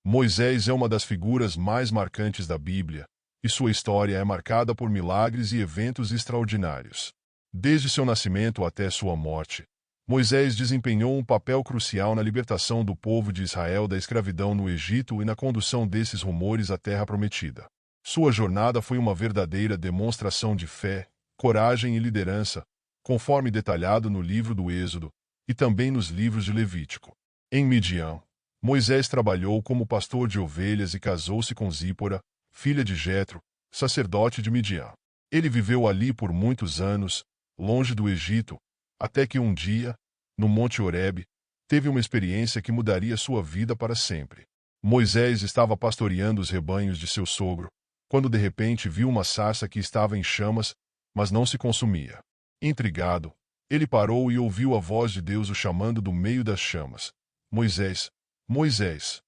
Moisés é uma das figuras mais marcantes da Bíblia, e sua história é marcada por milagres e eventos extraordinários. Desde seu nascimento até sua morte, Moisés desempenhou um papel crucial na libertação do povo de Israel da escravidão no Egito e na condução desses rumores à Terra Prometida. Sua jornada foi uma verdadeira demonstração de fé, coragem e liderança, conforme detalhado no livro do Êxodo e também nos livros de Levítico. Em Midian, Moisés trabalhou como pastor de ovelhas e casou-se com Zípora, filha de Jetro, sacerdote de Midian. Ele viveu ali por muitos anos, longe do Egito, até que um dia, no Monte Horebe, teve uma experiência que mudaria sua vida para sempre. Moisés estava pastoreando os rebanhos de seu sogro, quando de repente viu uma sarça que estava em chamas, mas não se consumia. Intrigado, ele parou e ouviu a voz de Deus o chamando do meio das chamas. Moisés, Moisés.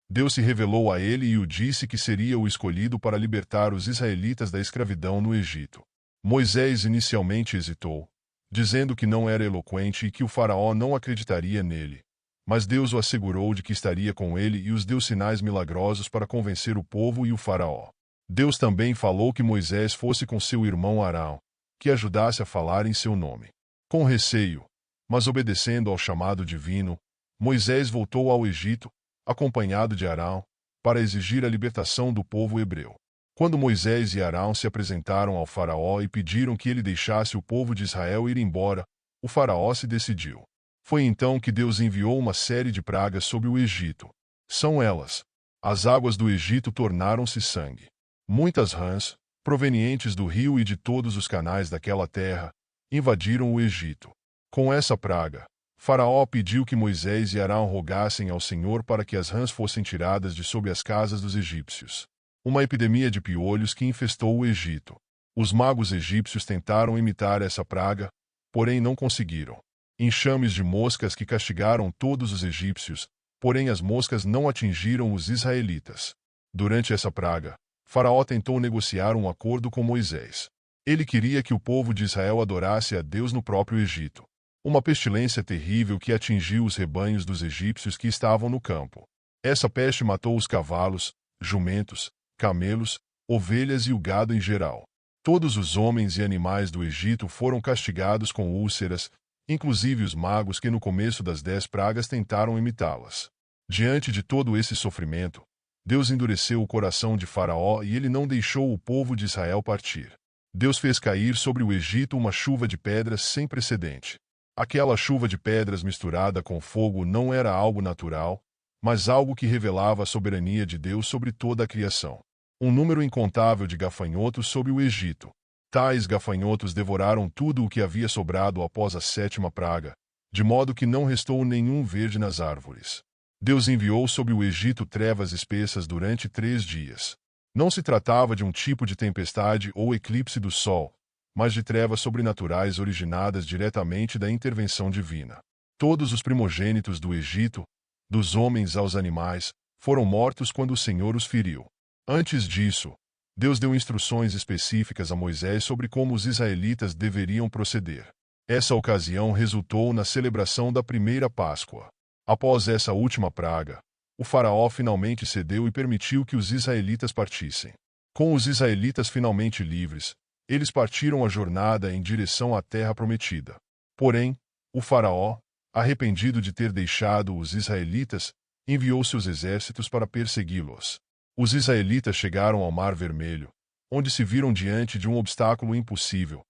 Deus se revelou a ele e o disse que seria o escolhido para libertar os israelitas da escravidão no Egito. Moisés inicialmente hesitou, dizendo que não era eloquente e que o faraó não acreditaria nele. Mas Deus o assegurou de que estaria com ele e os deu sinais milagrosos para convencer o povo e o faraó. Deus também falou que Moisés fosse com seu irmão Arão, que ajudasse a falar em seu nome. Com receio, mas obedecendo ao chamado divino, Moisés voltou ao Egito, acompanhado de Arão, para exigir a libertação do povo hebreu. Quando Moisés e Arão se apresentaram ao faraó e pediram que ele deixasse o povo de Israel ir embora, o faraó se decidiu. Foi então que Deus enviou uma série de pragas sobre o Egito. São elas: as águas do Egito tornaram-se sangue. Muitas rãs, provenientes do rio e de todos os canais daquela terra, invadiram o Egito. Com essa praga, Faraó pediu que Moisés e Arão rogassem ao Senhor para que as rãs fossem tiradas de sob as casas dos egípcios. Uma epidemia de piolhos que infestou o Egito. Os magos egípcios tentaram imitar essa praga, porém não conseguiram. Enxames de moscas que castigaram todos os egípcios, porém as moscas não atingiram os israelitas. Durante essa praga, Faraó tentou negociar um acordo com Moisés. Ele queria que o povo de Israel adorasse a Deus no próprio Egito. Uma pestilência terrível que atingiu os rebanhos dos egípcios que estavam no campo. Essa peste matou os cavalos, jumentos, camelos, ovelhas e o gado em geral. Todos os homens e animais do Egito foram castigados com úlceras, inclusive os magos que no começo das 10 pragas tentaram imitá-las. Diante de todo esse sofrimento, Deus endureceu o coração de Faraó e ele não deixou o povo de Israel partir. Deus fez cair sobre o Egito uma chuva de pedras sem precedente. Aquela chuva de pedras misturada com fogo não era algo natural, mas algo que revelava a soberania de Deus sobre toda a criação. Um número incontável de gafanhotos sobre o Egito. Tais gafanhotos devoraram tudo o que havia sobrado após a 7ª praga, de modo que não restou nenhum verde nas árvores. Deus enviou sobre o Egito trevas espessas durante 3 dias. Não se tratava de um tipo de tempestade ou eclipse do sol, mas de trevas sobrenaturais originadas diretamente da intervenção divina. Todos os primogênitos do Egito, dos homens aos animais, foram mortos quando o Senhor os feriu. Antes disso, Deus deu instruções específicas a Moisés sobre como os israelitas deveriam proceder. Essa ocasião resultou na celebração da primeira Páscoa. Após essa última praga, o faraó finalmente cedeu e permitiu que os israelitas partissem. Com os israelitas finalmente livres, eles partiram a jornada em direção à terra prometida. Porém, o faraó, arrependido de ter deixado os israelitas, enviou seus exércitos para persegui-los. Os israelitas chegaram ao Mar Vermelho, onde se viram diante de um obstáculo impossível,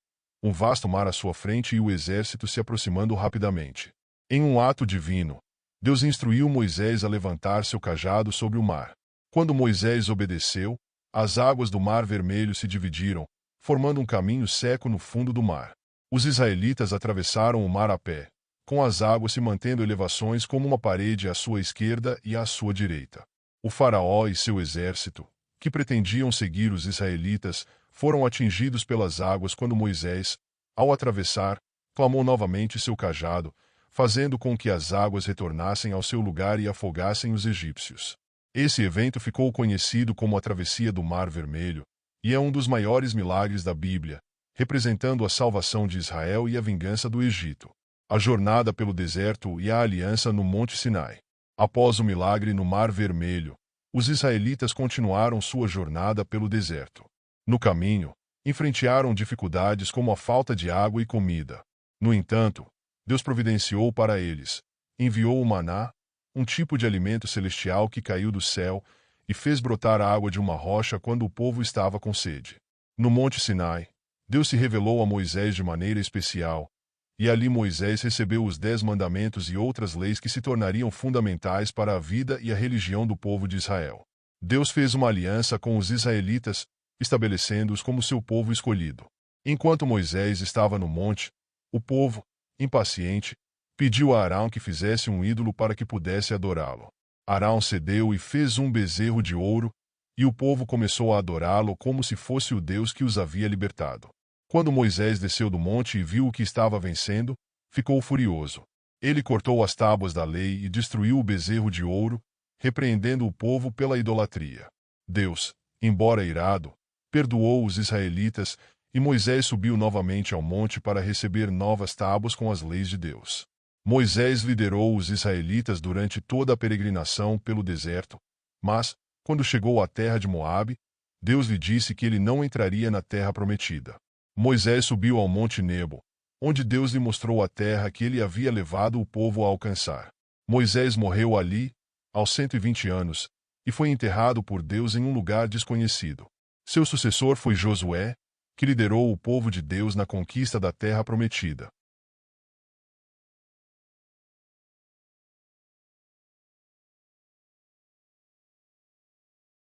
um vasto mar à sua frente e o exército se aproximando rapidamente. Em um ato divino, Deus instruiu Moisés a levantar seu cajado sobre o mar. Quando Moisés obedeceu, as águas do Mar Vermelho se dividiram, formando um caminho seco no fundo do mar. Os israelitas atravessaram o mar a pé, com as águas se mantendo elevações como uma parede à sua esquerda e à sua direita. O faraó e seu exército, que pretendiam seguir os israelitas, foram atingidos pelas águas quando Moisés, ao atravessar, clamou novamente seu cajado, fazendo com que as águas retornassem ao seu lugar e afogassem os egípcios. Esse evento ficou conhecido como a Travessia do Mar Vermelho, e é um dos maiores milagres da Bíblia, representando a salvação de Israel e a vingança do Egito. A jornada pelo deserto e a aliança no Monte Sinai. Após o milagre no Mar Vermelho, os israelitas continuaram sua jornada pelo deserto. No caminho, enfrentaram dificuldades como a falta de água e comida. No entanto, Deus providenciou para eles, enviou o maná, um tipo de alimento celestial que caiu do céu, e fez brotar água de uma rocha quando o povo estava com sede. No Monte Sinai, Deus se revelou a Moisés de maneira especial, e ali Moisés recebeu os 10 mandamentos e outras leis que se tornariam fundamentais para a vida e a religião do povo de Israel. Deus fez uma aliança com os israelitas, estabelecendo-os como seu povo escolhido. Enquanto Moisés estava no monte, o povo, impaciente, pediu a Arão que fizesse um ídolo para que pudesse adorá-lo. Arão cedeu e fez um bezerro de ouro, e o povo começou a adorá-lo como se fosse o Deus que os havia libertado. Quando Moisés desceu do monte e viu o que estava vencendo, ficou furioso. Ele cortou as tábuas da lei e destruiu o bezerro de ouro, repreendendo o povo pela idolatria. Deus, embora irado, perdoou os israelitas, e Moisés subiu novamente ao monte para receber novas tábuas com as leis de Deus. Moisés liderou os israelitas durante toda a peregrinação pelo deserto, mas, quando chegou à terra de Moabe, Deus lhe disse que ele não entraria na terra prometida. Moisés subiu ao monte Nebo, onde Deus lhe mostrou a terra que ele havia levado o povo a alcançar. Moisés morreu ali, aos 120 anos, e foi enterrado por Deus em um lugar desconhecido. Seu sucessor foi Josué, que liderou o povo de Deus na conquista da terra prometida.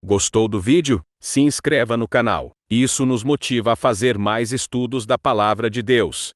Gostou do vídeo? Se inscreva no canal. Isso nos motiva a fazer mais estudos da Palavra de Deus.